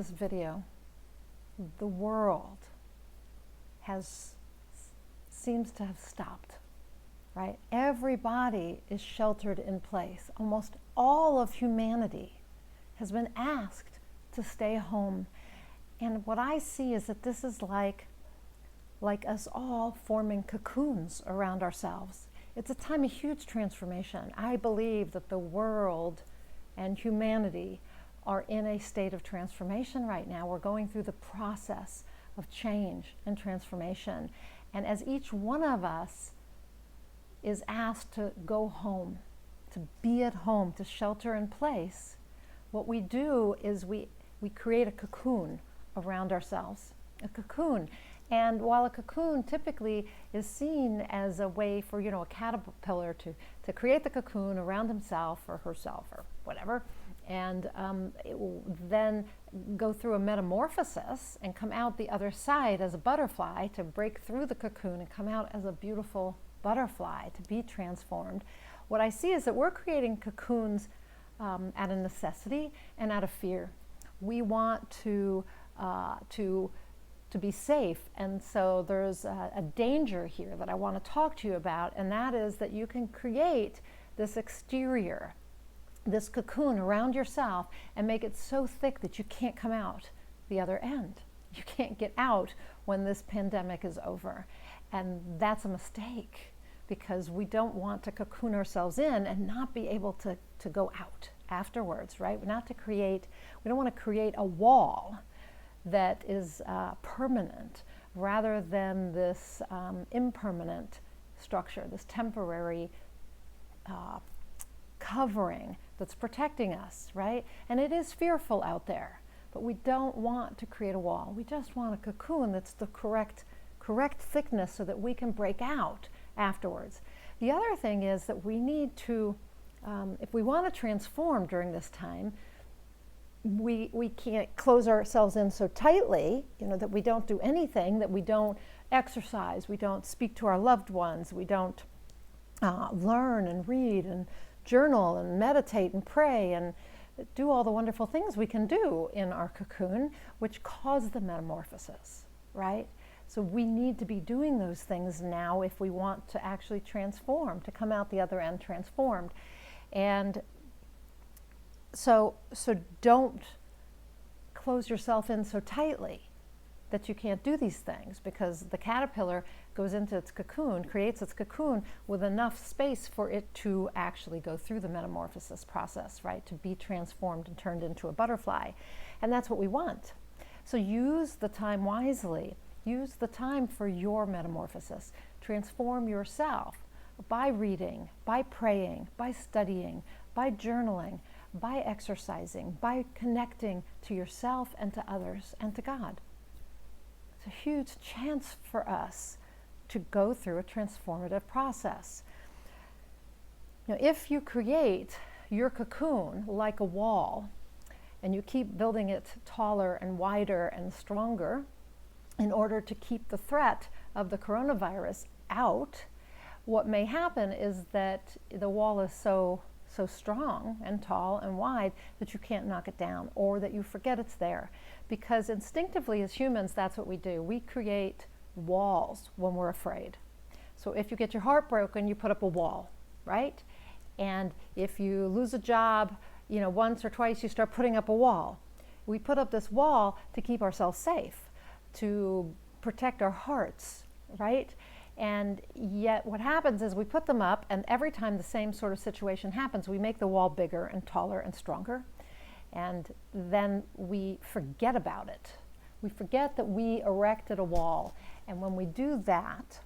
this video, the world seems to have stopped, right? Everybody is sheltered in place. Almost all of humanity has been asked to stay home. And what I see is that this is like us all forming cocoons around ourselves. It's a time of huge transformation. I believe that the world and humanity are in a state of transformation right now. We're going through the process of change and transformation. And as each one of us is asked to go home, to be at home, to shelter in place, what we do is we create a cocoon around ourselves, a cocoon. And while a cocoon typically is seen as a way for, a caterpillar to create the cocoon around himself or herself or whatever, and it will then go through a metamorphosis and come out the other side as a butterfly, to break through the cocoon and come out as a beautiful butterfly, to be transformed. What I see is that we're creating cocoons out of necessity and out of fear. We want to be safe, and so there's a danger here that I want to talk to you about, and that is that you can create this exterior, this cocoon around yourself, and make it so thick that you can't come out the other end. You can't get out when this pandemic is over. And that's a mistake, because we don't want to cocoon ourselves in and not be able to go out afterwards, right? We don't want to create a wall that is permanent, rather than this impermanent structure, this temporary covering that's protecting us, right? And it is fearful out there, but we don't want to create a wall. We just want a cocoon that's the correct thickness so that we can break out afterwards. The other thing is that we need to, if we want to transform during this time, we can't close ourselves in so tightly, that we don't do anything, that we don't exercise, we don't speak to our loved ones, we don't learn and read and journal and meditate and pray and do all the wonderful things we can do in our cocoon, which cause the metamorphosis, right? So we need to be doing those things now if we want to actually transform, to come out the other end transformed. And so don't close yourself in so tightly that you can't do these things, because the caterpillar goes into its cocoon, creates its cocoon with enough space for it to actually go through the metamorphosis process, right? To be transformed and turned into a butterfly. And that's what we want. So use the time wisely. Use the time for your metamorphosis. Transform yourself by reading, by praying, by studying, by journaling, by exercising, by connecting to yourself and to others and to God. It's a huge chance for us to go through a transformative process. Now, if you create your cocoon like a wall, and you keep building it taller and wider and stronger in order to keep the threat of the coronavirus out, what may happen is that the wall is so strong and tall and wide that you can't knock it down, or that you forget it's there. Because instinctively as humans, that's what we do. We create walls when we're afraid. So if you get your heart broken, you put up a wall, right? And if you lose a job, once or twice, you start putting up a wall. We put up this wall to keep ourselves safe, to protect our hearts, right? And yet what happens is we put them up, and every time the same sort of situation happens, we make the wall bigger and taller and stronger. And then we forget about it. We forget that we erected a wall. And when we do that,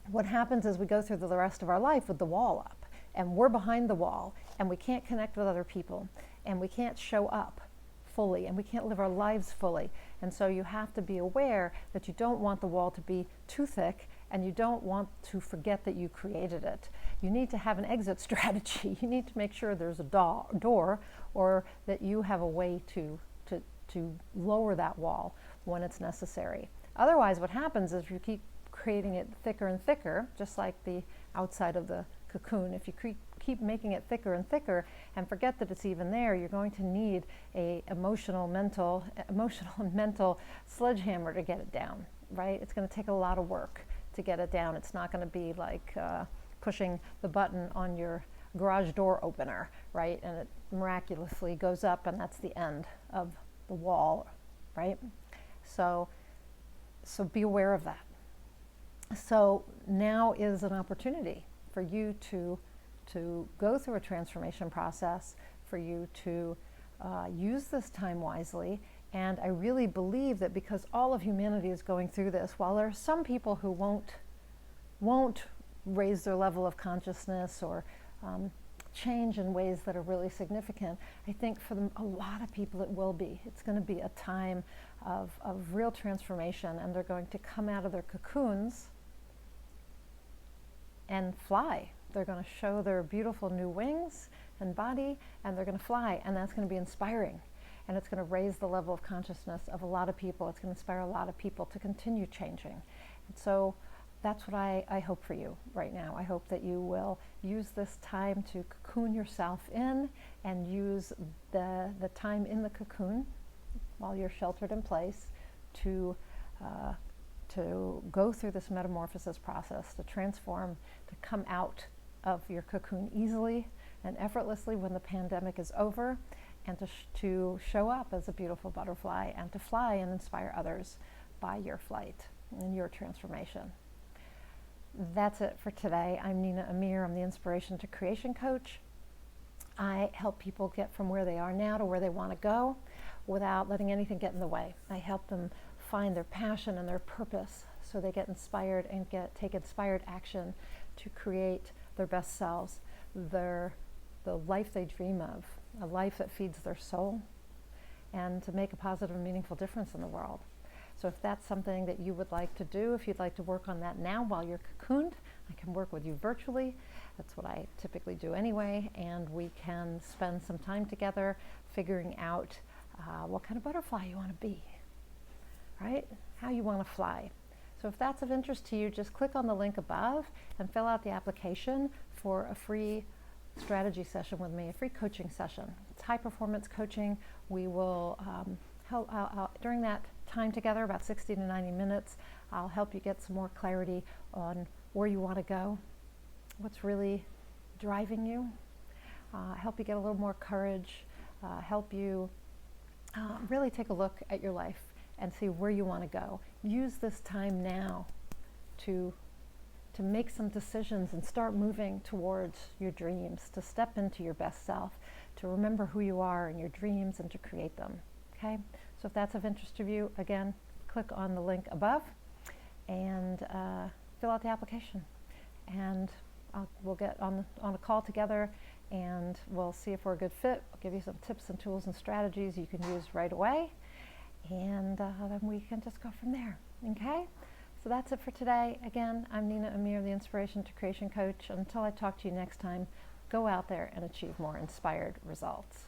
what happens is we go through the rest of our life with the wall up, and we're behind the wall, and we can't connect with other people, and we can't show up fully, and we can't live our lives fully. And so you have to be aware that you don't want the wall to be too thick, and you don't want to forget that you created it. You need to have an exit strategy. You need to make sure there's a door, or that you have a way to lower that wall when it's necessary. Otherwise, what happens is you keep creating it thicker and thicker, just like the outside of the cocoon. If you keep keep making it thicker and thicker and forget that it's even there, you're going to need a emotional and mental sledgehammer to get it down, right? It's going to take a lot of work to get it down. It's not going to be like pushing the button on your garage door opener, right? And it miraculously goes up and that's the end of the wall, right? So be aware of that. So now is an opportunity for you to go through a transformation process, for you to use this time wisely. And I really believe that because all of humanity is going through this, while there are some people who won't raise their level of consciousness or change in ways that are really significant, I think for a lot of people it will be. It's going to be a time of real transformation, and they're going to come out of their cocoons and fly. They're going to show their beautiful new wings and body, and they're going to fly, and that's going to be inspiring. And it's going to raise the level of consciousness of a lot of people. It's going to inspire a lot of people to continue changing. And so that's what I hope for you right now. I hope that you will use this time to cocoon yourself in and use the time in the cocoon while you're sheltered in place to go through this metamorphosis process, to transform, to come out of your cocoon easily and effortlessly when the pandemic is over, and to show up as a beautiful butterfly and to fly and inspire others by your flight and your transformation. That's it for today. I'm Nina Amir. I'm the Inspiration to Creation Coach. I help people get from where they are now to where they want to go without letting anything get in the way. I help them find their passion and their purpose so they get inspired and take inspired action to create their best selves, the life they dream of, a life that feeds their soul, and to make a positive and meaningful difference in the world. So if that's something that you would like to do, if you'd like to work on that now while you're cocooned, I can work with you virtually. That's what I typically do anyway, and we can spend some time together figuring out what kind of butterfly you want to be, right? How you want to fly. So if that's of interest to you, just click on the link above and fill out the application for a free strategy session with me, a free coaching session. It's high performance coaching. We will help during that time together, about 60 to 90 minutes, I'll help you get some more clarity on where you want to go, what's really driving you, help you get a little more courage, help you really take a look at your life and see where you want to go. Use this time now to make some decisions and start moving towards your dreams, to step into your best self, to remember who you are and your dreams and to create them, okay? So if that's of interest to you, again, click on the link above and fill out the application. And we'll get on a call together and we'll see if we're a good fit. I'll give you some tips and tools and strategies you can use right away. And then we can just go from there, okay? So that's it for today. Again, I'm Nina Amir, the Inspiration to Creation Coach. Until I talk to you next time, go out there and achieve more inspired results.